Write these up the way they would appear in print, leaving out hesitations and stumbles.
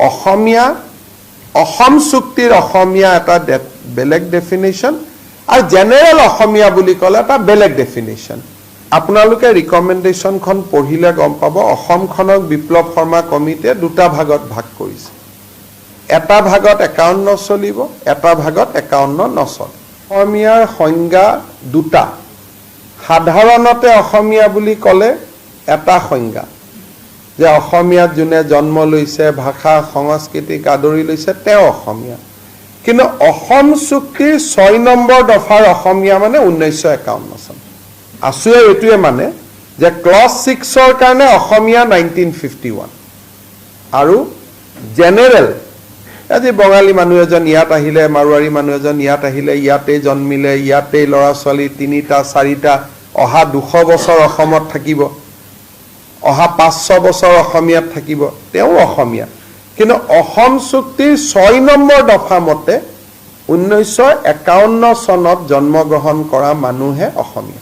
অসমীয়া অসম চুক্তিৰ অসমীয়া এটা বেলেগ ডেফিনেশ্যন আৰু জেনেৰেল অসমীয়া বুলি ক'লে এটা বেলেগ ডেফিনেশ্যন আপোনালোকে ৰিকমেণ্ডেশ্যনখন পঢ়িলে গম পাব অসমখনক বিপ্লৱ শৰ্মা কমিটিয়ে দুটা ভাগত ভাগ কৰিছে এটা ভাগত 51 চলিব এটা ভাগত 51 নচলে অসমীয়াৰ সংজ্ঞা দুটা সাধাৰণতে অসমীয়া বুলি ক'লে এটা সংজ্ঞা যে অসমীয়াত যোনে জন্ম লৈছে ভাষা সংস্কৃতিক আদৰি লৈছে তেওঁ অসমীয়া কিন্তু অসম চুক্তিৰ 6 নম্বৰ দফাৰ অসমীয়া মানে 1951 চন আসুৱে এটোৱে মানে যে ক্লজ 6 ৰ কাৰণে অসমীয়া 1951 আৰু জেনেৰেল আজি বঙালী মানুহ এজন ইয়াত আহিলে মাৰুৱাৰী মানুহ এজন ইয়াত আহিলে ইয়াতে জন্মিলে ইয়াতে লৰা ছোৱালী তিনিটা চাৰিটা অহা 200 বছৰ অসমত থাকিব অহা 500 বছৰ অসমীয়াত থাকিব তেওঁ অসমীয়া কিন্তু অসম চুক্তিৰ 6 নম্বৰ দফা মতে 1951 চনত জন্মগ্ৰহণ কৰা মানুহে অসমীয়া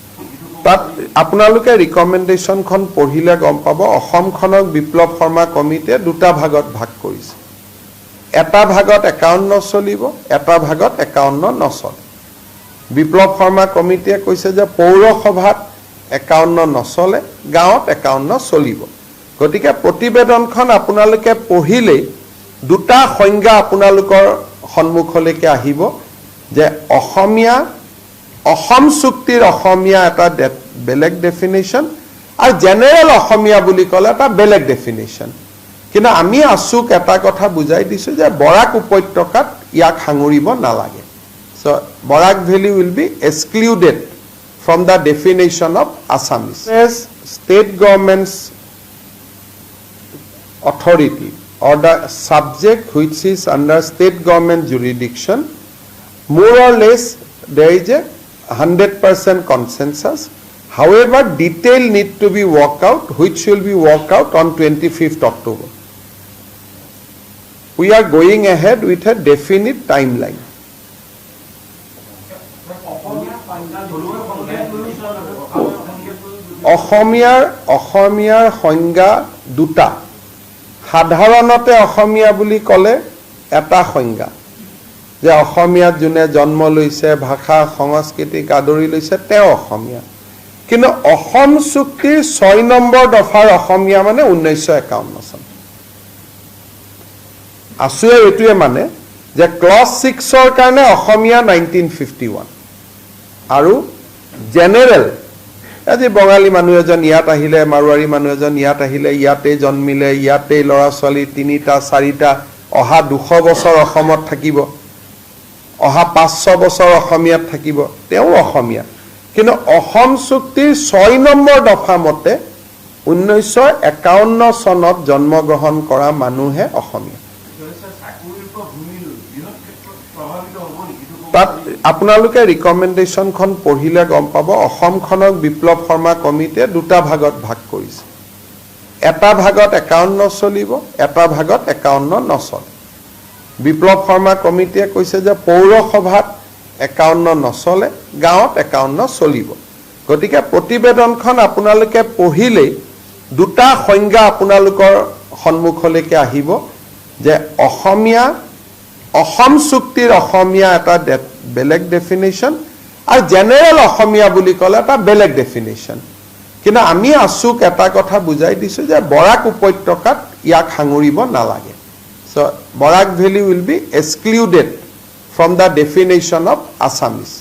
তাত আপোনালোকে ৰিকমেণ্ডেশ্যনখন পঢ়িলে গম পাব অসমখনক বিপ্লৱ শৰ্মা কমিটিয়ে দুটা ভাগত ভাগ কৰিছে এটা ভাগত 51 চলিব এটা ভাগত 51 নচলে বিপ্লৱ শৰ্মা কমিটিয়ে কৈছে যে পৌৰসভাত 51 নচলে গাঁৱত 51 চলিব গতিকে প্ৰতিবেদনখন আপোনালোকে পঢ়িলে দুটা সংজ্ঞা আপোনালোকৰ সন্মুখলৈকে আহিব যে অসমীয়া অসম চুক্তিৰ অসমীয়া এটা বেলেগ ডেফিনেশ্যন আৰু জেনেৰেল অসমীয়া বুলি ক'লে এটা বেলেগ ডেফিনেশ্যন কিন্তু আমি আসুক এটা কথা বুজাই দিছো যে বৰাক উপত্যকাত ইয়াক সাঙুৰিব নালাগে so Barak valley will be excluded from the definition of Assamese. As state government's authority or the subject which is under state government jurisdiction, more or less there is a 100% consensus. However, detail need to be worked out, which will be worked out on 25th October. We are going ahead with a definite timeline. অসমীয়াৰ সংজ্ঞা দুটা সাধাৰণতে অসমীয়া বুলি ক'লে এটা সংজ্ঞা যে অসমীয়াত যোনে জন্ম লৈছে ভাষা সংস্কৃতিক আদৰি লৈছে তেওঁ অসমীয়া কিন্তু অসম চুক্তিৰ 6 নম্বৰ দফাৰ অসমীয়া মানে 1951 চন আসুৱে এটোৱে মানে যে ক্লজ 6 ৰ কাৰণে অসমীয়া 1951 আৰু জেনেৰেল আজি বঙালী মানুহ এজন ইয়াত আহিলে মাৰুৱাৰী মানুহ এজন ইয়াত আহিলে ইয়াতে জন্মিলে ইয়াতে লৰা ছোৱালী তিনিটা চাৰিটা অহা 200 বছৰ অসমত থাকিব অহা 500 বছৰ অসমীয়াত থাকিব তেওঁ অসমীয়া কিন্তু অসম চুক্তিৰ 6 নম্বৰ দফা মতে 1951 চনত জন্মগ্ৰহণ কৰা মানুহে অসমীয়া তাত আপোনালোকে ৰিকমেণ্ডেশ্যনখন পঢ়িলে গম পাব অসমখনক বিপ্লৱ শৰ্মা কমিটিয়ে দুটা ভাগত ভাগ কৰিছে এটা ভাগত 51 চলিব এটা ভাগত 51 নচলে বিপ্লৱ শৰ্মা কমিটিয়ে কৈছে যে পৌৰসভাত 51 নচলে গাঁৱত 51 চলিব গতিকে প্ৰতিবেদনখন আপোনালোকে পঢ়িলে দুটা সংজ্ঞা আপোনালোকৰ সন্মুখলৈকে আহিব যে অসম চুক্তিৰ অসমীয়া এটা বেলেগ ডেফিনেশ্যন আৰু জেনেৰেল অসমীয়া বুলি ক'লে এটা বেলেগ ডেফিনেশ্যন কিন্তু আমি আসুক এটা কথা বুজাই দিছো যে বৰাক উপত্যকাত ইয়াক সাঙুৰিব নালাগে so Barak valley will be excluded from the definition of Assamese.